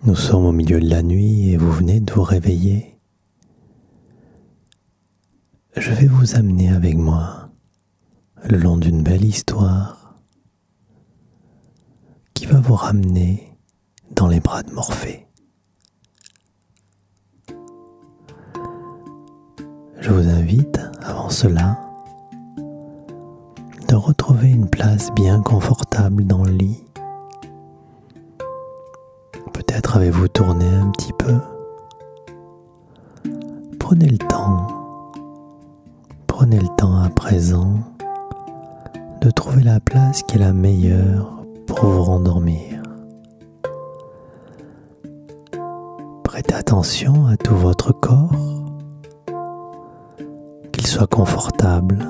Nous sommes au milieu de la nuit et vous venez de vous réveiller. Je vais vous amener avec moi le long d'une belle histoire qui va vous ramener dans les bras de Morphée. Je vous invite, avant cela, de retrouver une place bien confortable dans le lit. Peut-être avez-vous tourné un petit peu. Prenez le temps à présent de trouver la place qui est la meilleure pour vous rendormir. Prêtez attention à tout votre corps, qu'il soit confortable,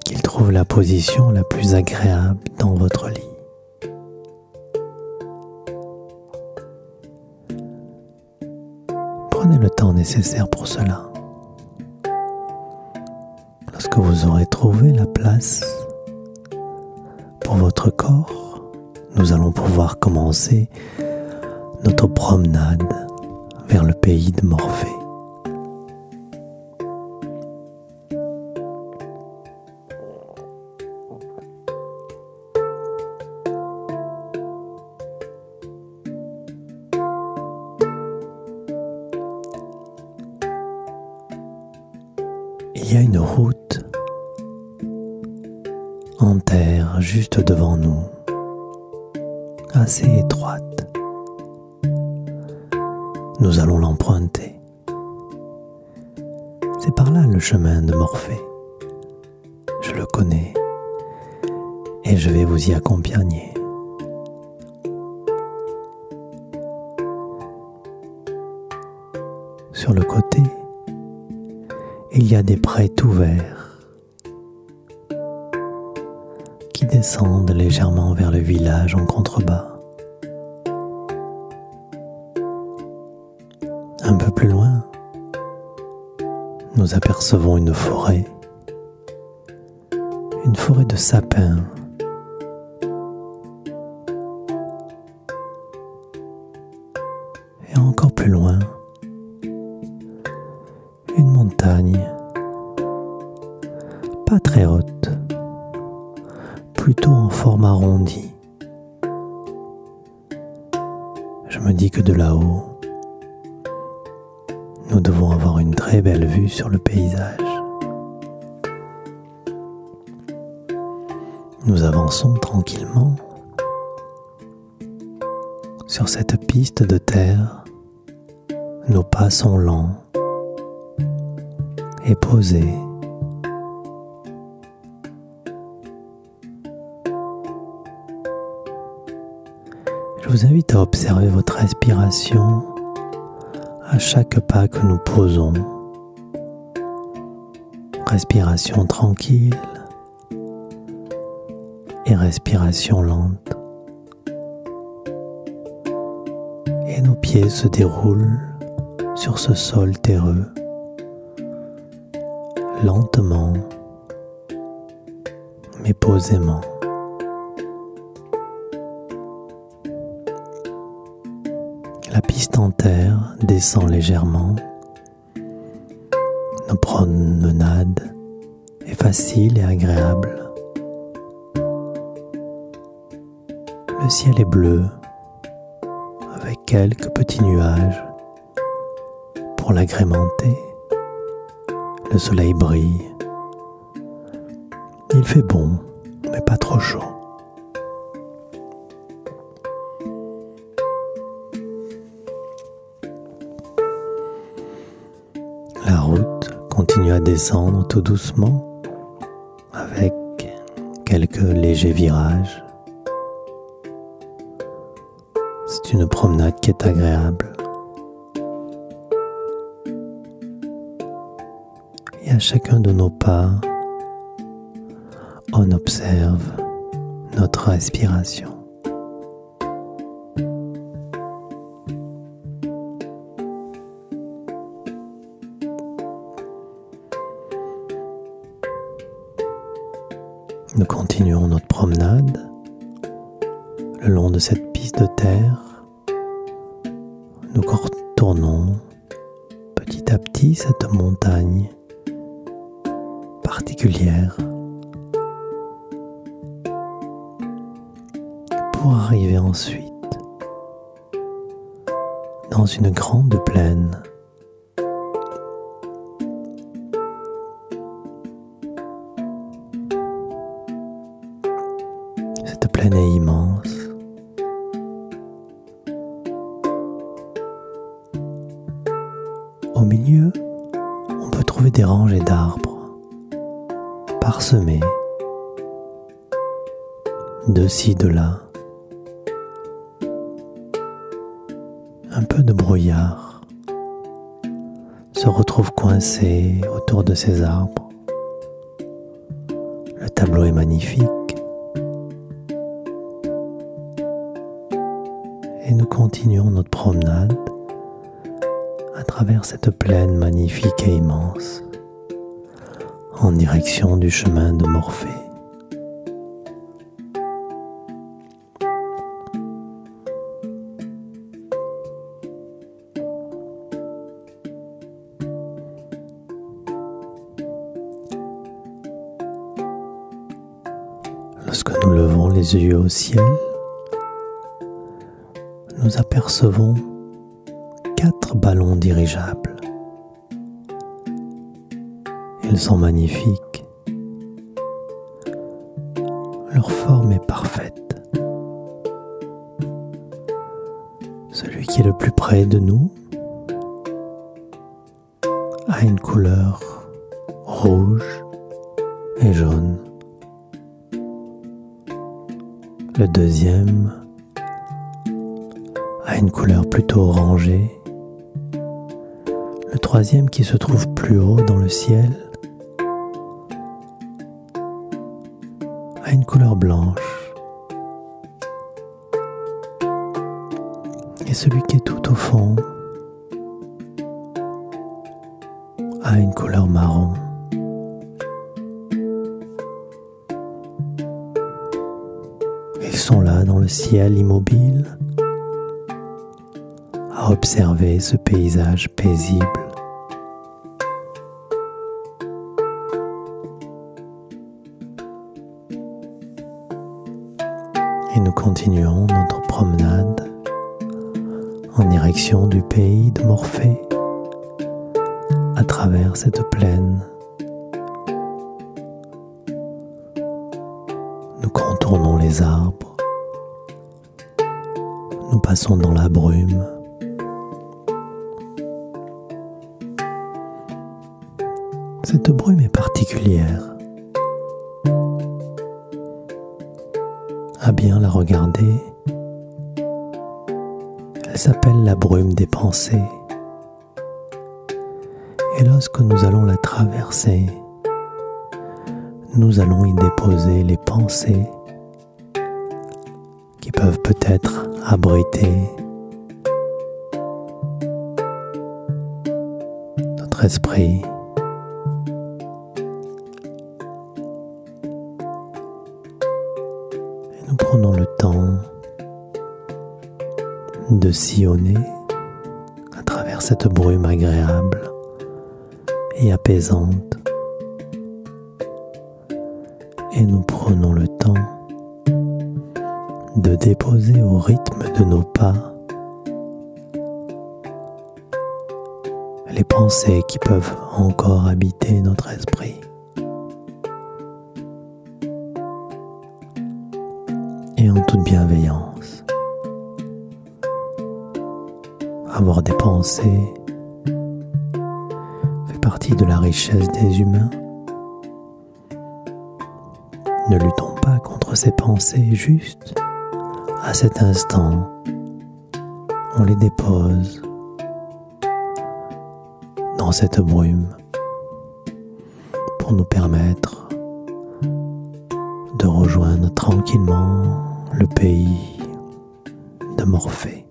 qu'il trouve la position la plus agréable dans votre lit. Prenez le temps nécessaire pour cela. Lorsque vous aurez trouvé la place pour votre corps, nous allons pouvoir commencer notre promenade vers le pays de Morphée. Il y a une route en terre juste devant nous, assez étroite. Nous allons l'emprunter. C'est par là le chemin de Morphée. Je le connais et je vais vous y accompagner. Sur le côté, il y a des prés tout verts qui descendent légèrement vers le village en contrebas. Un peu plus loin, nous apercevons une forêt de sapins. Et encore plus loin, une montagne, pas très haute, plutôt en forme arrondie. Je me dis que de là-haut, nous devons avoir une très belle vue sur le paysage. Nous avançons tranquillement sur cette piste de terre. Nos pas sont lents et posés. Je vous invite à observer votre respiration à chaque pas que nous posons. Respiration tranquille et respiration lente. Et nos pieds se déroulent sur ce sol terreux, lentement mais posément. La piste en terre descend légèrement. Nos promenade est facile et agréable. Le ciel est bleu, avec quelques petits nuages pour l'agrémenter. Le soleil brille. Il fait bon, mais pas trop chaud. La route continue à descendre tout doucement, avec quelques légers virages. C'est une promenade qui est agréable. Et à chacun de nos pas, on observe notre respiration. Nous continuons notre promenade le long de cette piste de terre, nous contournons petit à petit cette montagne particulière pour arriver ensuite dans une grande plaine. Cette plaine est immense. Au milieu, on peut trouver des rangées d'arbres parsemés de ci, de là. Un peu de brouillard se retrouve coincé autour de ces arbres. Le tableau est magnifique et nous continuons notre promenade à travers cette plaine magnifique et immense en direction du chemin de Morphée. Lorsque nous levons les yeux au ciel, nous apercevons 4 ballons dirigeables. Ils sont magnifiques. Leur forme est parfaite. Celui qui est le plus près de nous a une couleur rouge et jaune. Le deuxième a une couleur plutôt orangée. Le troisième, qui se trouve plus haut dans le ciel, a une couleur blanche. Et celui qui est tout au fond a une couleur marron. Ils sont là dans le ciel immobile à observer ce paysage paisible. Et nous continuons notre promenade en direction du pays de Morphée à travers cette plaine. Nous contournons les arbres, nous passons dans la brume. Cette brume est particulière. À bien la regarder, elle s'appelle la brume des pensées. Et lorsque nous allons la traverser, nous allons y déposer les pensées qui peuvent peut-être abriter notre esprit. Et nous prenons le temps de sillonner à travers cette brume agréable et apaisante. Et nous prenons le temps de déposer au rythme de nos pas les pensées qui peuvent encore habiter notre esprit. Et en toute bienveillance, avoir des pensées fait partie de la richesse des humains. Ne luttons pas contre ces pensées, juste à cet instant, on les dépose dans cette brume pour nous permettre de rejoindre tranquillement le pays de Morphée.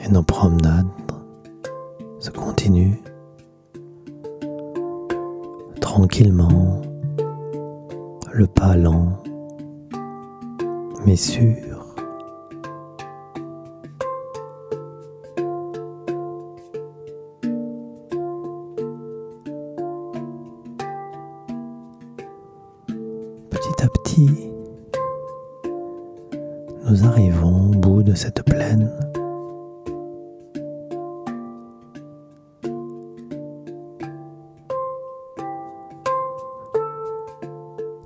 Et nos promenades se continue tranquillement, le pas lent mais sûr. Petit à petit, nous arrivons au bout de cette plaine.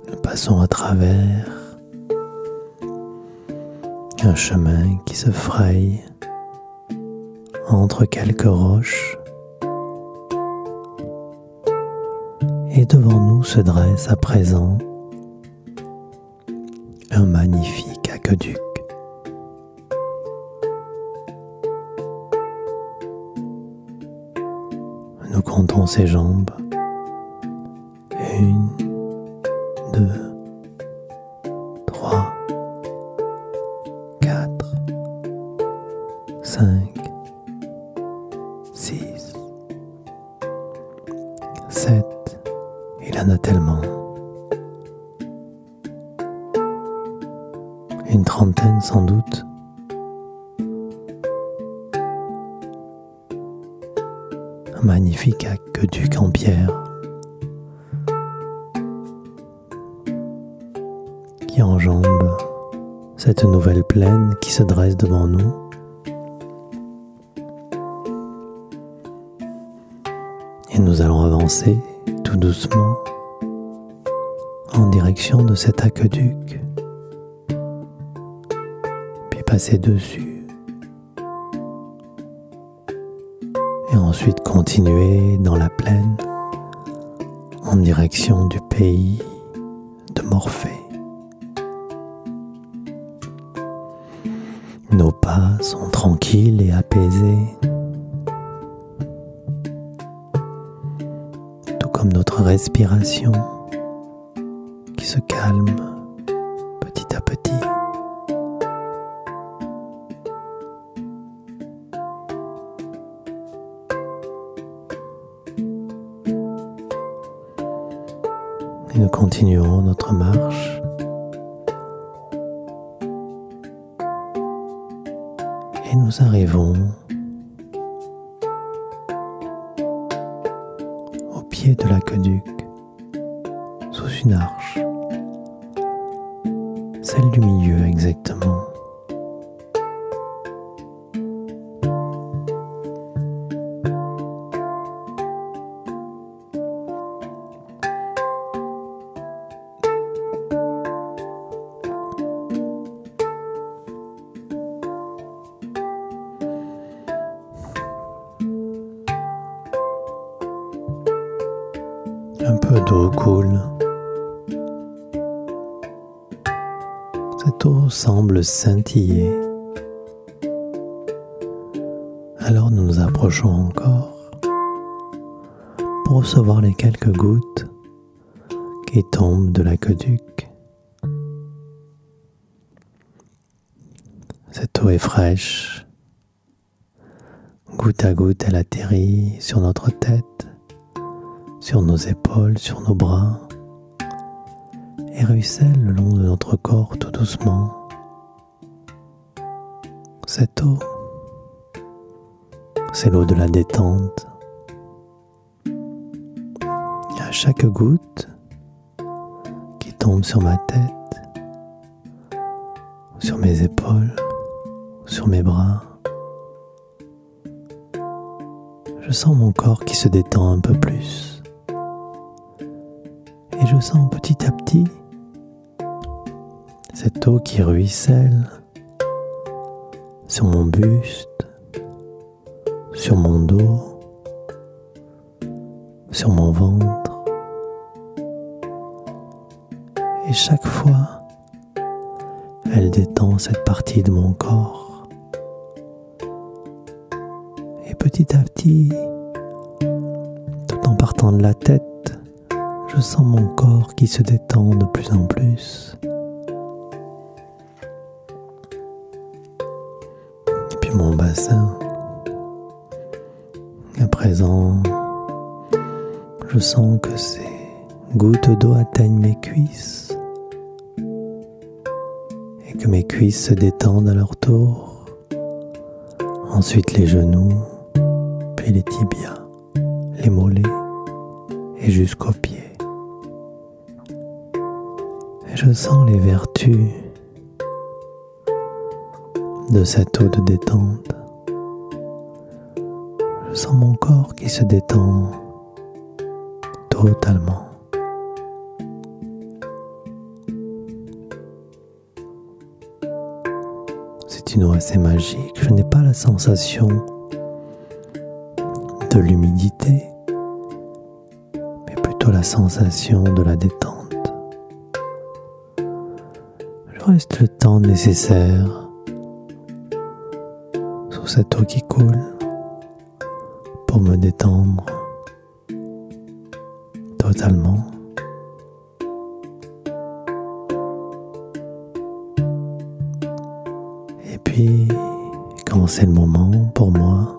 Nous passons à travers un chemin qui se fraye entre quelques roches et devant nous se dresse à présent un magnifique aqueduc. Nous comptons ses jambes. 1, 2, 3, 4, 5, 6, 7, il en a tellement. Une trentaine sans doute. Un magnifique aqueduc en pierre qui enjambe cette nouvelle plaine qui se dresse devant nous. Et nous allons avancer tout doucement en direction de cet aqueduc, puis passer dessus, et ensuite continuer dans la plaine en direction du pays de Morphée. Nos pas sont tranquilles et apaisés, tout comme notre respiration qui se calme petit à petit. Et nous continuons notre marche. Et nous arrivons au pied de l'aqueduc, sous une arche, celle du milieu exactement. Un peu d'eau coule. Cette eau semble scintiller. Alors nous nous approchons encore pour recevoir les quelques gouttes qui tombent de l'aqueduc. Cette eau est fraîche. Goutte à goutte, elle atterrit sur notre tête, sur nos épaules, sur nos bras, et ruisselle le long de notre corps tout doucement. Cette eau, c'est l'eau de la détente. Et à chaque goutte qui tombe sur ma tête, sur mes épaules, sur mes bras, je sens mon corps qui se détend un peu plus. Et je sens petit à petit cette eau qui ruisselle sur mon buste, sur mon dos, sur mon ventre. Et chaque fois, elle détend cette partie de mon corps. Et petit à petit, tout en partant de la tête, je sens mon corps qui se détend de plus en plus. Et puis mon bassin. présent, je sens que ces gouttes d'eau atteignent mes cuisses et que mes cuisses se détendent à leur tour. Ensuite les genoux, puis les tibias, les mollets et jusqu'aux pieds. Et je sens les vertus de cette eau de détente. Je sens mon corps qui se détend totalement. C'est une eau assez magique. Je n'ai pas la sensation de l'humidité, mais plutôt la sensation de la détente. Je reste le temps nécessaire sous cette eau qui coule pour me détendre totalement. Et puis, quand c'est le moment pour moi,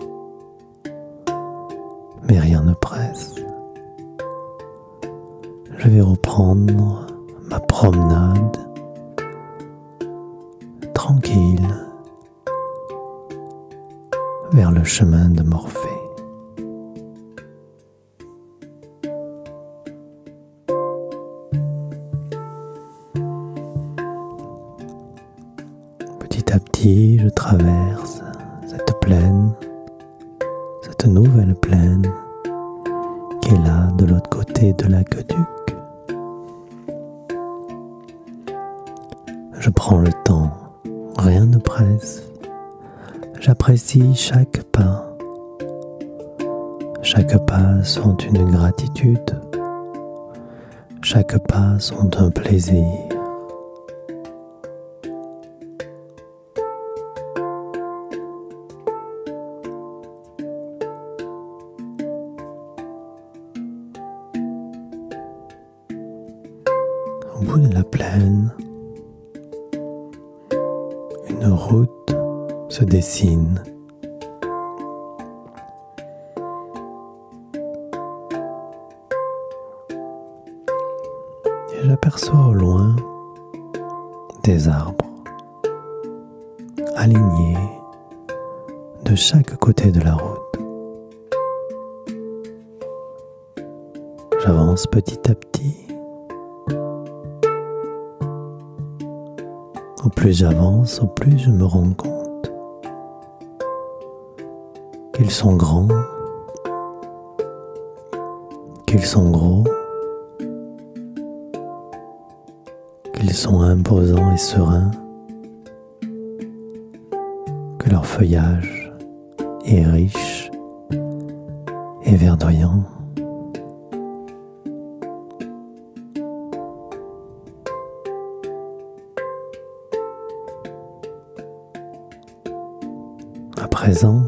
mais rien ne presse, je vais reprendre ma promenade tranquille vers le chemin de Morphée. Petit à petit, je traverse cette plaine, cette nouvelle plaine qui est là de l'autre côté de l'aqueduc. Je prends le temps, rien ne presse. J'apprécie chaque pas. Chaque pas sont une gratitude. Chaque pas sont un plaisir. Au bout de la plaine, une route se dessine. Et j'aperçois au loin des arbres alignés de chaque côté de la route. J'avance petit à petit. Au plus j'avance, au plus je me rends compte qu'ils sont grands, qu'ils sont gros, qu'ils sont imposants et sereins, que leur feuillage est riche et verdoyant. À présent,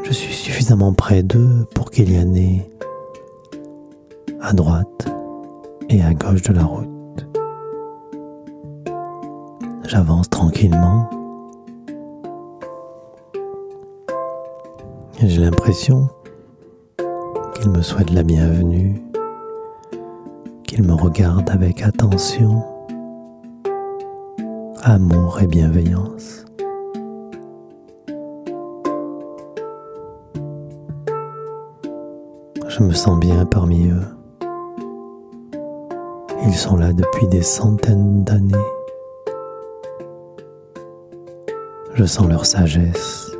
je suis suffisamment près d'eux pour qu'il y en ait à droite et à gauche de la route. J'avance tranquillement. J'ai l'impression qu'ils me souhaitent la bienvenue, qu'ils me regardent avec attention, amour et bienveillance. Je me sens bien parmi eux. Ils sont là depuis des centaines d'années. Je sens leur sagesse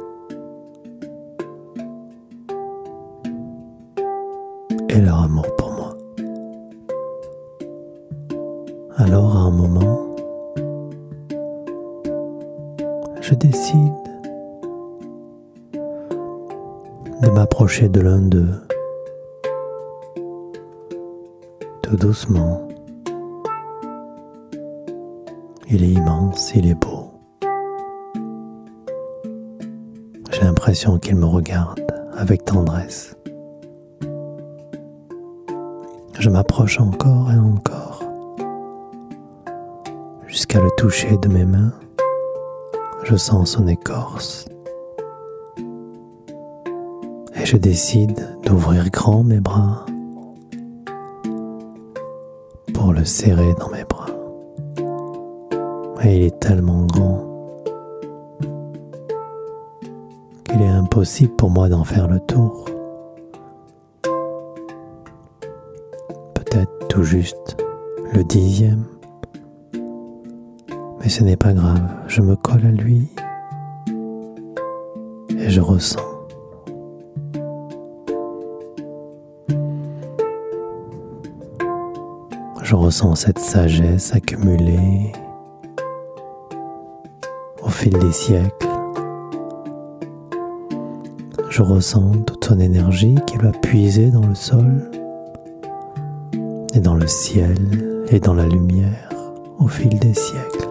et leur amour pour moi. Alors à un moment, je décide de m'approcher de l'un d'eux, tout doucement. Il est immense, il est beau. J'ai l'impression qu'il me regarde avec tendresse. Je m'approche encore et encore, jusqu'à le toucher de mes mains. Je sens son écorce Et je décide d'ouvrir grand mes bras pour le serrer dans mes bras. Et il est tellement grand qu'il est impossible pour moi d'en faire le tour. Peut-être tout juste le 10e. Mais ce n'est pas grave, je me colle à lui et je ressens. Je ressens cette sagesse accumulée au fil des siècles. Je ressens toute son énergie qu'il va puiser dans le sol et dans le ciel et dans la lumière au fil des siècles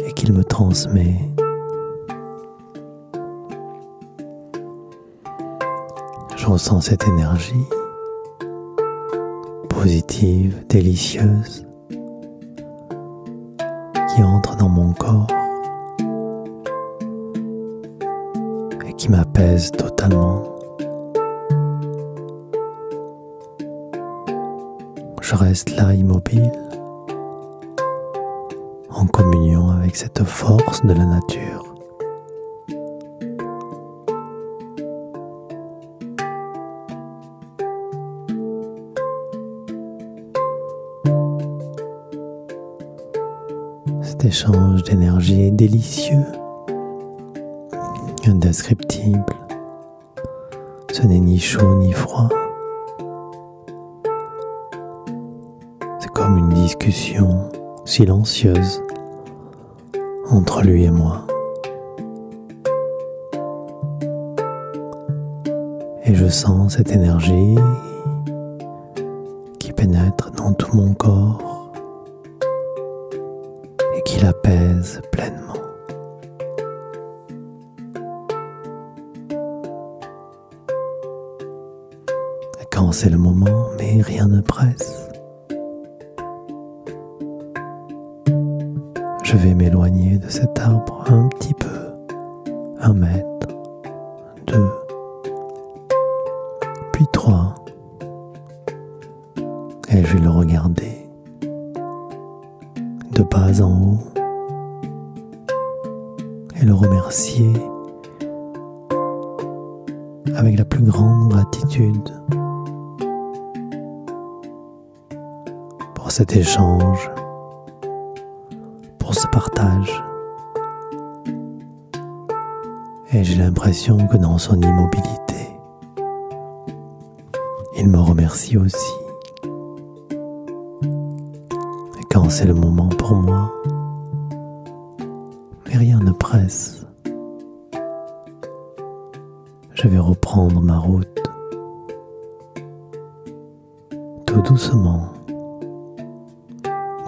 et qu'il me transmet. Je ressens cette énergie positive, délicieuse qui entre dans mon corps et qui m'apaise totalement. Je reste là immobile, en communion avec cette force de la nature. Cet échange d'énergie est délicieux, indescriptible. Ce n'est ni chaud ni froid. C'est comme une discussion silencieuse entre lui et moi. Et je sens cette énergie qui pénètre dans tout mon corps et qui l'apaise pleinement. Et quand c'est le moment, mais rien ne presse, je vais m'éloigner de cet arbre un petit peu, 1 mètre, 2, puis 3, et je vais le regarder de bas en haut et le remercier avec la plus grande gratitude pour cet échange, pour ce partage. Et j'ai l'impression que dans son immobilité, il me remercie aussi. Et quand c'est le moment pour moi, mais rien ne presse, je vais reprendre ma route, tout doucement,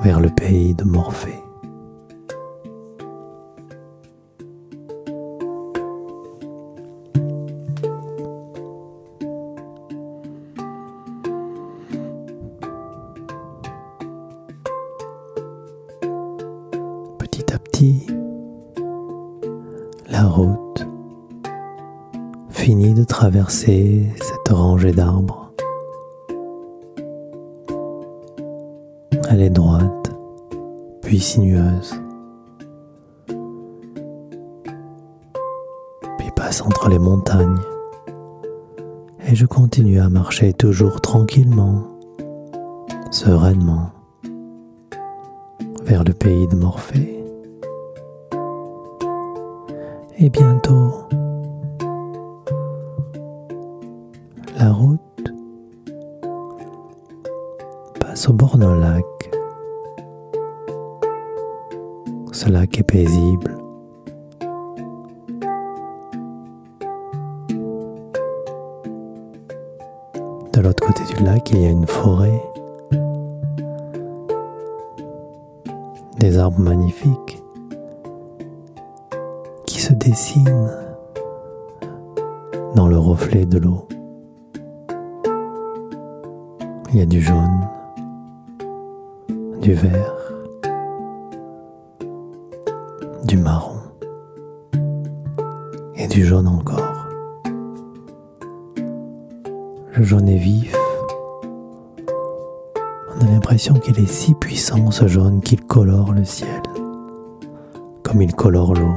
vers le pays de Morphée. Petit à petit, la route finit de traverser cette rangée d'arbres. Elle est droite, puis sinueuse, puis passe entre les montagnes, et je continue à marcher toujours tranquillement, sereinement, vers le pays de Morphée. Et bientôt, la route passe au bord d'un lac. Ce lac est paisible. De l'autre côté du lac, il y a une forêt, des arbres magnifiques qui se dessinent dans le reflet de l'eau. Il y a du jaune, du vert, du marron et du jaune encore. Le jaune est vif. On a l'impression qu'il est si puissant ce jaune qu'il colore le ciel, comme il colore l'eau.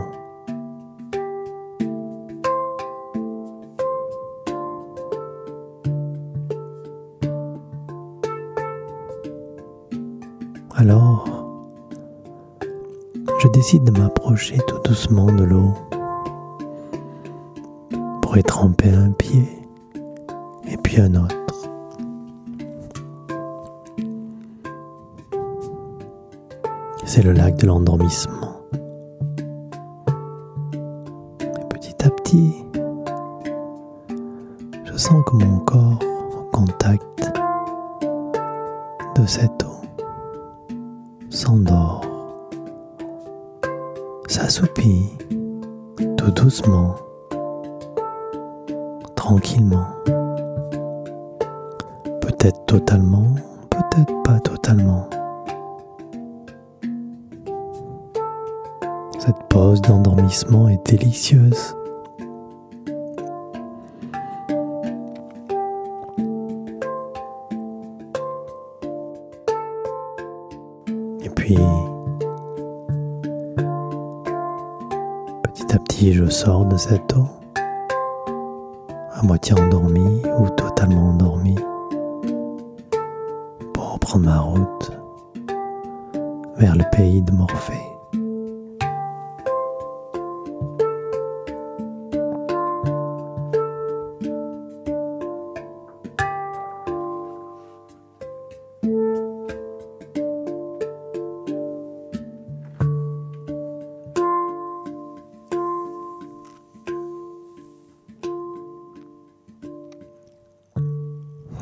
Alors, je décide de m'approcher tout doucement de l'eau pour y tremper un pied et puis un autre. C'est le lac de l'endormissement. Et petit à petit, je sens que mon corps au contact de cette eau s'endort, s'assoupit tout doucement, tranquillement, peut-être totalement, peut-être pas totalement. Cette pause d'endormissement est délicieuse. Et puis, petit à petit, je sors de cette eau, à moitié endormi ou totalement endormi, pour reprendre ma route vers le pays de Morphée.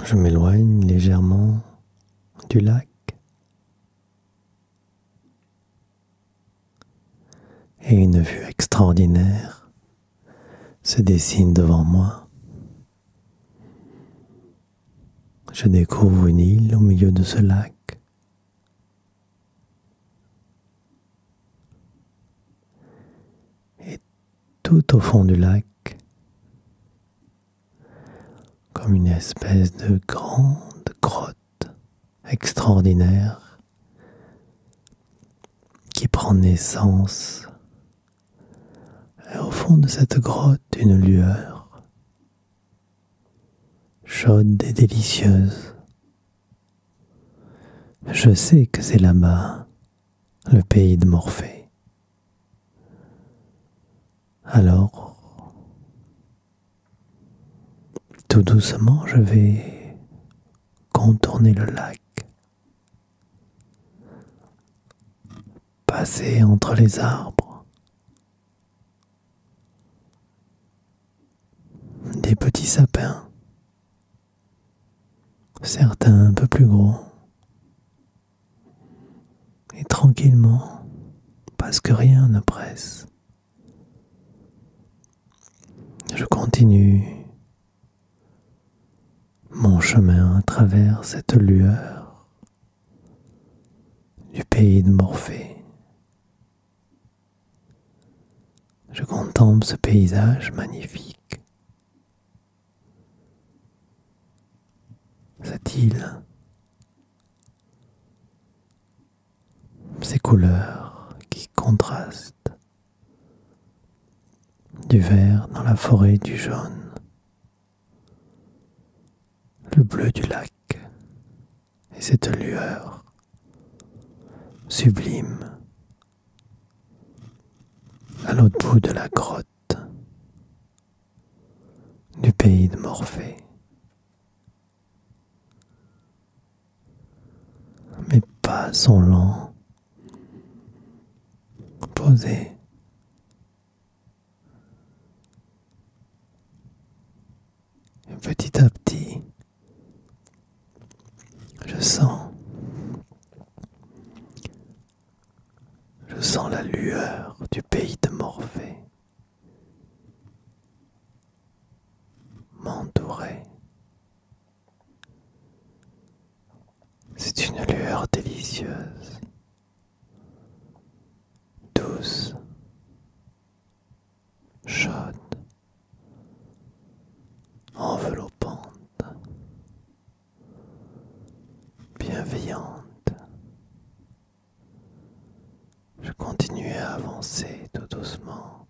Je m'éloigne légèrement du lac et une vue extraordinaire se dessine devant moi. Je découvre une île au milieu de ce lac. Et tout au fond du lac, comme une espèce de grande grotte extraordinaire qui prend naissance. Et au fond de cette grotte, une lueur chaude et délicieuse. Je sais que c'est là-bas, le pays de Morphée. Alors, tout doucement, je vais contourner le lac, passer entre les arbres, des petits sapins, certains un peu plus gros, et tranquillement, parce que rien ne presse, je continue mon chemin à travers cette lueur du pays de Morphée. Je contemple ce paysage magnifique, cette île, ces couleurs qui contrastent, du vert dans la forêt du jaune, le bleu du lac et cette lueur sublime à l'autre bout de la grotte du pays de Morphée. Mes pas sont lents, posés. Et petit à petit, je sens la lueur du pays de Morphée m'entourer. C'est une lueur délicieuse, douce, chaude, enveloppante. continuez à avancer tout doucement.